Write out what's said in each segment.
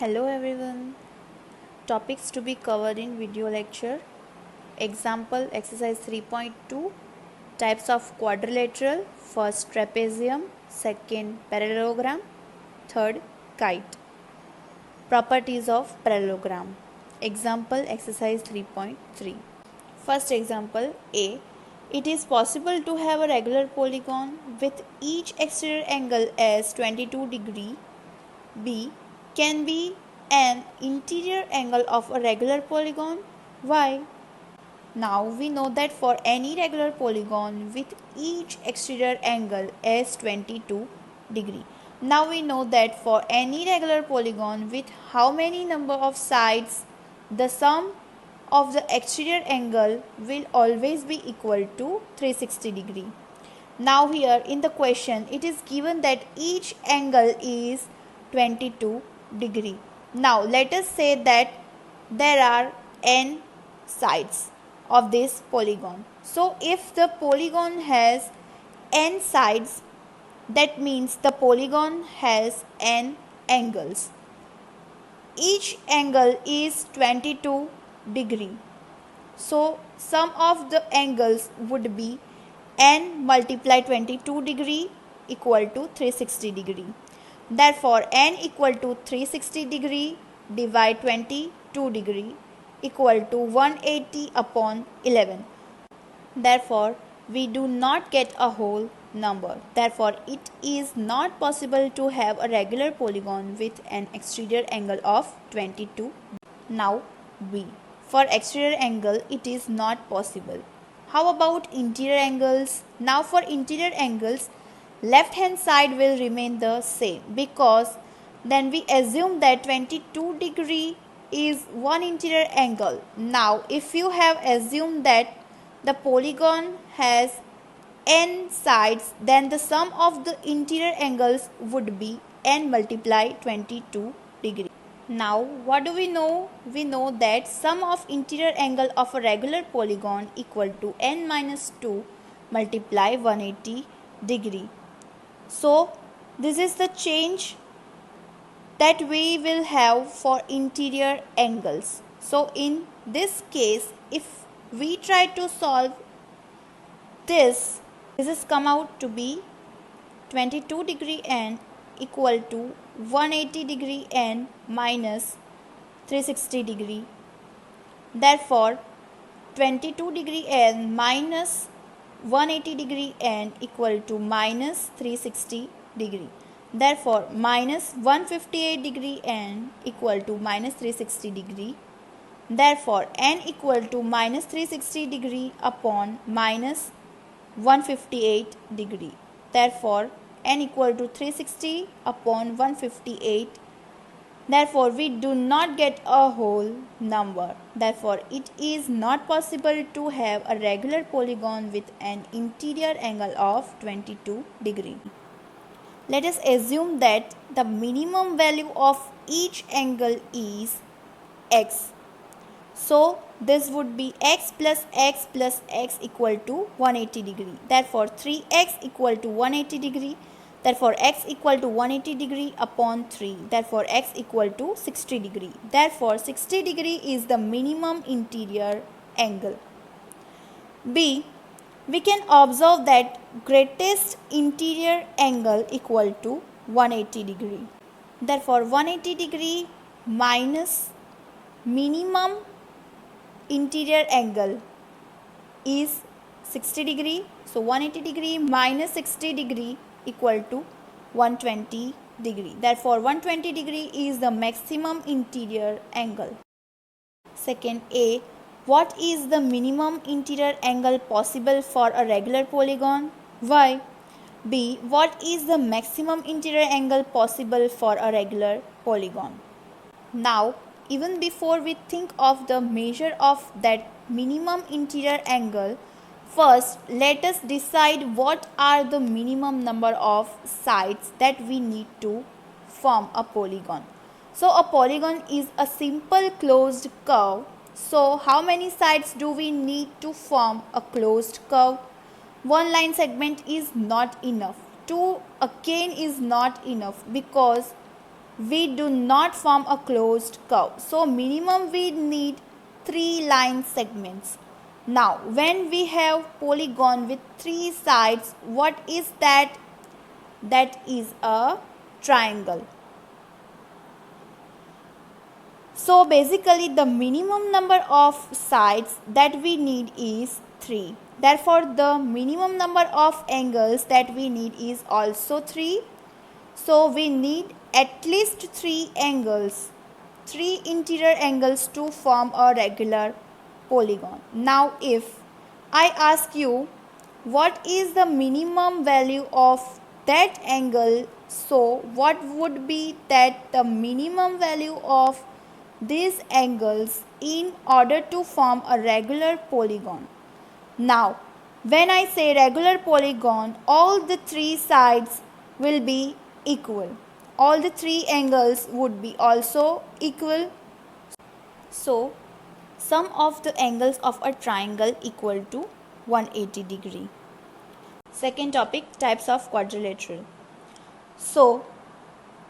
Hello everyone. Topics to be covered in video lecture. Example exercise 3.2. Types of quadrilateral. First trapezium, second parallelogram, third kite. Properties of parallelogram. Example exercise 3.3. First example A. It is possible to have a regular polygon with each exterior angle as 22 degree. B can be an interior angle of a regular polygon. Why? Now we know that for any regular polygon with each exterior angle as 22 degree. Now we know that for any regular polygon with how many number of sides, the sum of the exterior angle will always be equal to 360 degree. Now here in the question it is given that each angle is 22 degree. Now let us say that there are n sides of this polygon. So if the polygon has n sides, that means the polygon has n angles. Each angle is 22 degree. So sum of the angles would be n multiply 22 degree equal to 360 degree. Therefore n equal to 360 degree divide 22 degree equal to 180 upon 11. Therefore we do not get a whole number. Therefore it is not possible to have a regular polygon with an exterior angle of 22. Now B. For exterior angle it is not possible. How about interior angles? Now for interior angles, left hand side will remain the same because then we assume that 22 degree is one interior angle. Now if you have assumed that the polygon has n sides, then the sum of the interior angles would be n multiply 22 degree. Now what do we know? We know that sum of interior angle of a regular polygon equal to n minus 2 multiply 180 degree. So this is the change that we will have for interior angles. So in this case, if we try to solve this is come out to be 22 degree n equal to 180 degree n minus 360 degree. Therefore 22 degree n minus 180 degree n equal to minus 360 degree. Therefore minus 158 degree n equal to minus 360 degree. Therefore n equal to minus 360 degree upon minus 158 degree. Therefore n equal to 360 upon 158. Therefore we do not get a whole number. Therefore it is not possible to have a regular polygon with an interior angle of 22 degree. Let us assume that the minimum value of each angle is x. So this would be x plus x equal to 180 degree. Therefore 3x equal to 180 degree. Therefore x equal to 180 degree upon 3. Therefore x equal to 60 degree. Therefore 60 degree is the minimum interior angle. B. We can observe that greatest interior angle equal to 180 degree. Therefore 180 degree minus minimum interior angle is 60 degree. So 180 degree minus 60 degree equal to 120 degree. Therefore 120 degree is the maximum interior angle. Second A. What is the minimum interior angle possible for a regular polygon? Why? B. What is the maximum interior angle possible for a regular polygon? Now even before we think of the measure of that minimum interior angle, first let us decide what are the minimum number of sides that we need to form a polygon. So a polygon is a simple closed curve. So how many sides do we need to form a closed curve? One line segment is not enough. 2 again is not enough because we do not form a closed curve. So minimum we need 3 line segments. Now when we have polygon with 3 sides, what is that? That is a triangle. So basically the minimum number of sides that we need is 3. Therefore the minimum number of angles that we need is also 3. So we need at least 3 angles, 3 interior angles to form a regular polygon. Now if I ask you what is the minimum value of that angle, so what would be that the minimum value of these angles in order to form a regular polygon? Now when I say regular polygon, all the 3 sides will be equal. All the 3 angles would be also equal. So sum of the angles of a triangle equal to 180 degree. Second topic, types of quadrilateral. So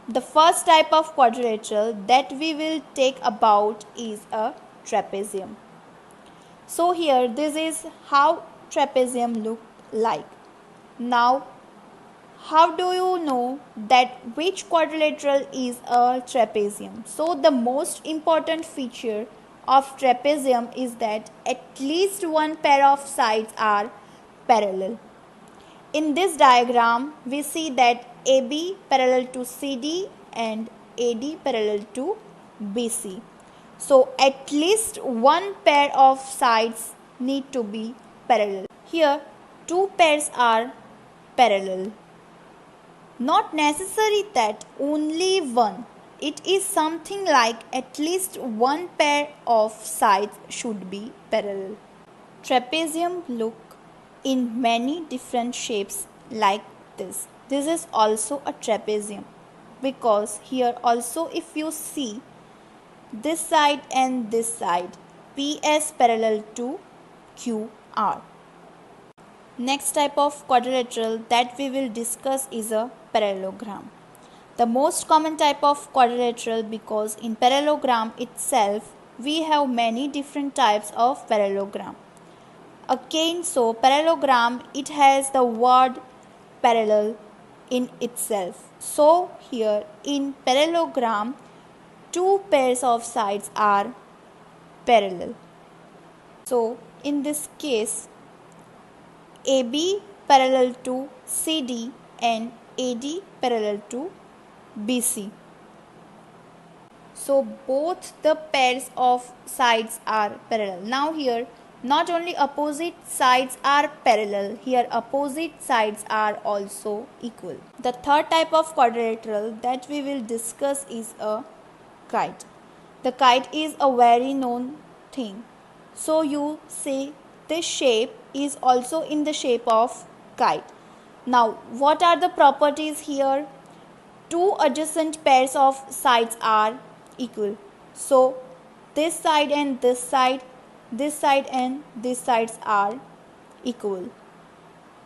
the first type of quadrilateral that we will take about is a trapezium. So here this is how trapezium look like. Now how do you know that which quadrilateral is a trapezium? So the most important feature of trapezium is that at least one pair of sides are parallel. In this diagram we see that AB parallel to CD and AD parallel to BC. So at least one pair of sides need to be parallel. Here two pairs are parallel. Not necessary that only one. It is something like at least one pair of sides should be parallel. Trapezium look in many different shapes like this. This is also a trapezium because here also if you see this side and this side, PS parallel to QR. Next type of quadrilateral that we will discuss is a parallelogram. The most common type of quadrilateral because in parallelogram itself we have many different types of parallelogram. Again, so parallelogram, it has the word parallel in itself. So here in parallelogram, two pairs of sides are parallel. So in this case, AB parallel to CD and AD parallel to BC. So both the pairs of sides are parallel. Now here not only opposite sides are parallel, here opposite sides are also equal. The third type of quadrilateral that we will discuss is a kite. The kite is a very known thing. So you say this shape is also in the shape of kite. Now what are the properties here? Two adjacent pairs of sides are equal. So this side and this side and this sides are equal.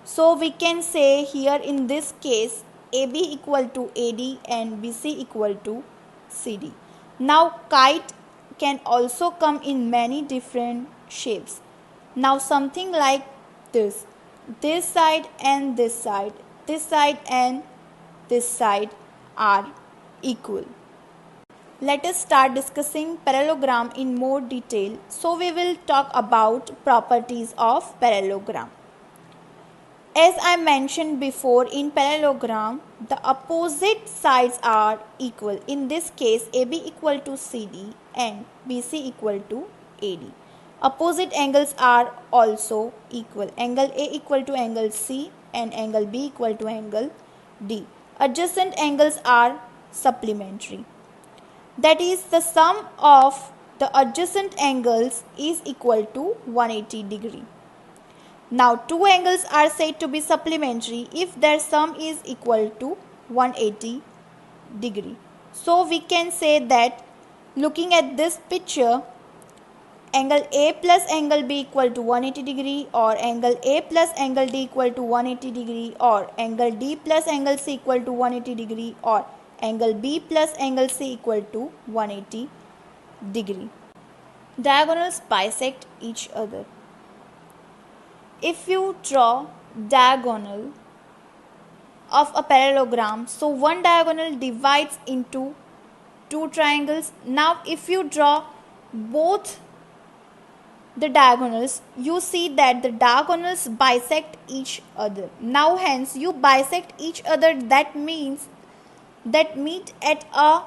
So we can say here in this case AB equal to AD and BC equal to CD. Now kite can also come in many different shapes. Now something like this. This side and this side and this side are equal. Let us start discussing parallelogram in more detail. So we will talk about properties of parallelogram. As I mentioned before, in parallelogram, the opposite sides are equal. In this case, AB equal to CD and BC equal to AD. Opposite angles are also equal. Angle A equal to angle C and angle B equal to angle D. Adjacent angles are supplementary. That is, the sum of the adjacent angles is equal to 180 degree. Now two angles are said to be supplementary if their sum is equal to 180 degree. So we can say that looking at this picture, angle A plus angle B equal to 180 degree, or angle A plus angle D equal to 180 degree, or angle D plus angle C equal to 180 degree, or angle B plus angle C equal to 180 degree. Diagonals bisect each other. If you draw diagonal of a parallelogram, so one diagonal divides into two triangles. Now if you draw both the diagonals, you see that the diagonals bisect each other. Now hence you bisect each other, that means that meet at a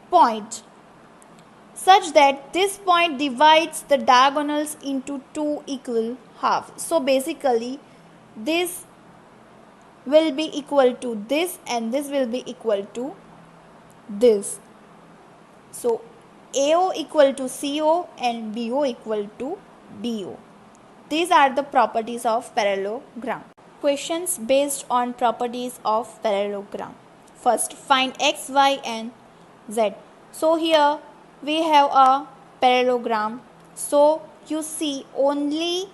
point such that this point divides the diagonals into two equal halves. So basically this will be equal to this and this will be equal to this. So AO equal to CO and BO equal to BO. These are the properties of parallelogram. Questions based on properties of parallelogram. First, find x, y and z. So here we have a parallelogram. So you see only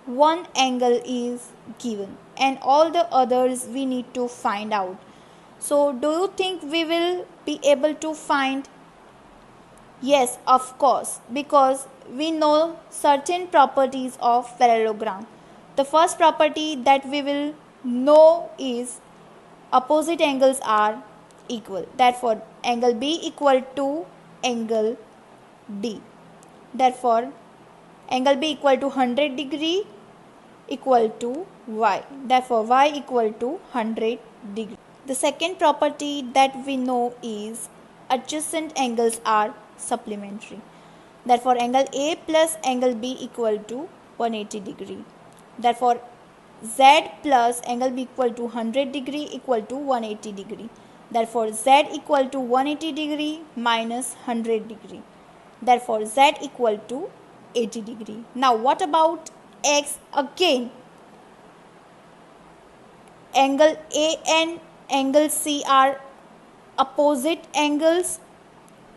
one angle is given and all the others we need to find out. So do you think we will be able to find? Yes, of course, because we know certain properties of parallelogram. The first property that we will know is opposite angles are equal. Therefore, angle B equal to angle D. Therefore, angle B equal to 100 degree equal to Y. Therefore, Y equal to 100 degree. The second property that we know is adjacent angles are supplementary. Therefore, angle A plus angle B equal to 180 degree. Therefore, Z plus angle B equal to 100 degree equal to 180 degree. Therefore, Z equal to 180 degree minus 100 degree. Therefore, Z equal to 80 degree. Now, what about X? Again, angle A and angle C are opposite angles.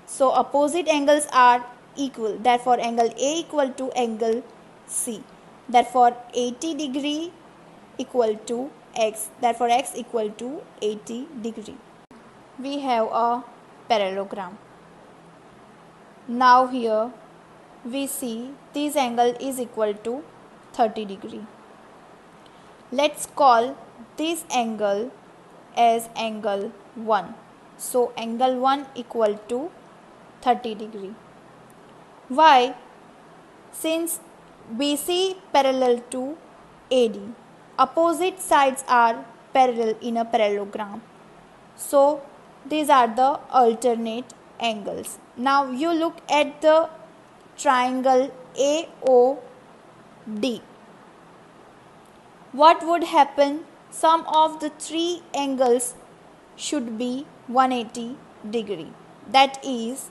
So opposite angles are equal. Therefore, angle A equal to angle C. Therefore, 80 degree equal to X. Therefore, X equal to 80 degree. We have a parallelogram. Now here we see this angle is equal to 30 degree. Let's call this angle as angle 1. So angle 1 equal to 30 degree. Why? Since BC parallel to AD, opposite sides are parallel in a parallelogram. So these are the alternate angles. Now you look at the triangle AOD. What would happen? Sum of the three angles should be 180 degree. That is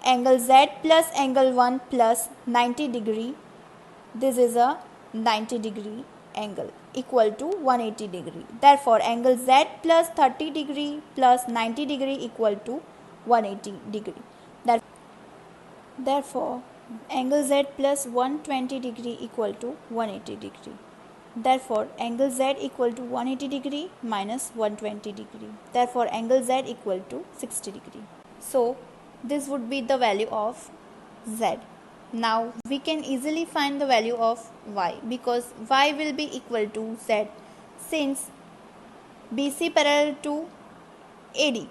angle Z plus angle 1 plus 90 degree. This is a 90 degree angle equal to 180 degree. Therefore, angle Z plus 30 degree plus 90 degree equal to 180 degree. Therefore, angle Z plus 120 degree equal to 180 degree. Therefore, angle Z equal to 180 degree minus 120 degree. Therefore, angle Z equal to 60 degree. So, this would be the value of Z. Now, we can easily find the value of Y because Y will be equal to Z since BC parallel to AD.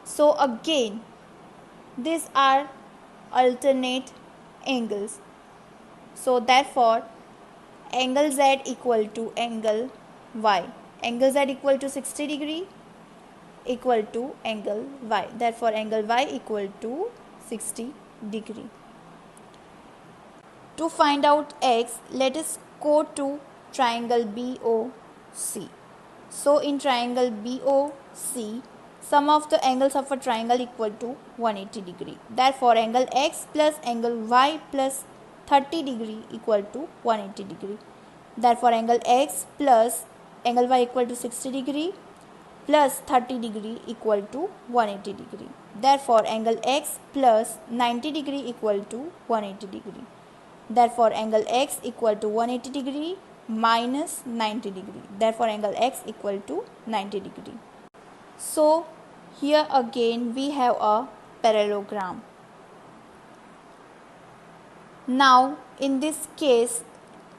So, again, these are alternate angles. So, therefore, angle Z equal to angle Y. Angle Z equal to 60 degree equal to angle Y. Therefore, angle Y equal to 60 degree. To find out X, let us go to triangle BOC. So, in triangle BOC, sum of the angles of a triangle equal to 180 degree. Therefore, angle X plus angle Y plus 30 degree equal to 180 degree. Therefore, angle X plus angle Y equal to 60 degree plus 30 degree equal to 180 degree. Therefore, angle X plus 90 degree equal to 180 degree. Therefore, angle X equal to 180 degree minus 90 degree. Therefore, angle X equal to 90 degree. So here again we have a parallelogram. Now in this case,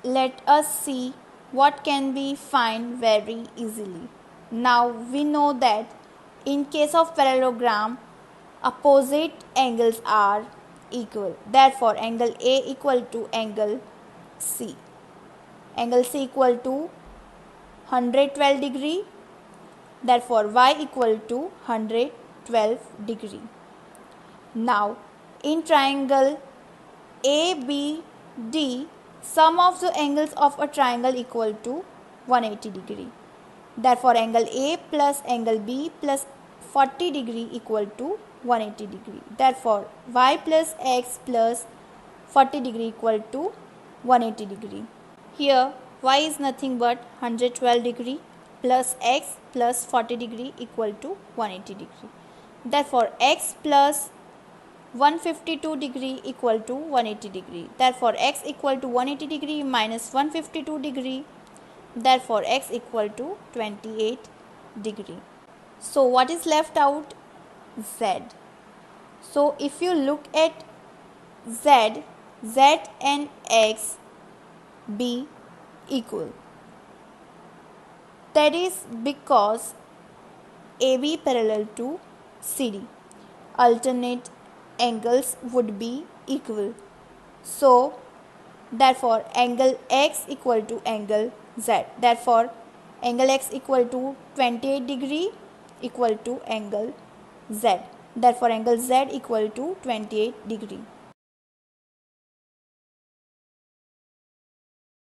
let us see what can be find very easily. Now we know that in case of parallelogram, opposite angles are equal. Therefore angle A equal to angle C. Angle C equal to 112 degree. Therefore y equal to 112 degree. Now in triangle ABD, sum of the angles of a triangle equal to 180 degree. Therefore angle A plus angle B plus 40 degree equal to 180 degree. Therefore y plus x plus 40 degree equal to 180 degree. Here y is nothing but 112 degree plus x plus 40 degree equal to 180 degree. Therefore x plus 152 degree equal to 180 degree. Therefore x equal to 180 degree minus 152 degree. Therefore x equal to 28 degree. So what is left out? Z. So if you look at Z, Z and X be equal. That is because AB parallel to CD. Alternate angles would be equal. So therefore angle X equal to angle Z. Therefore angle X equal to 28 degree equal to angle Z. Therefore angle Z equal to 28 degree.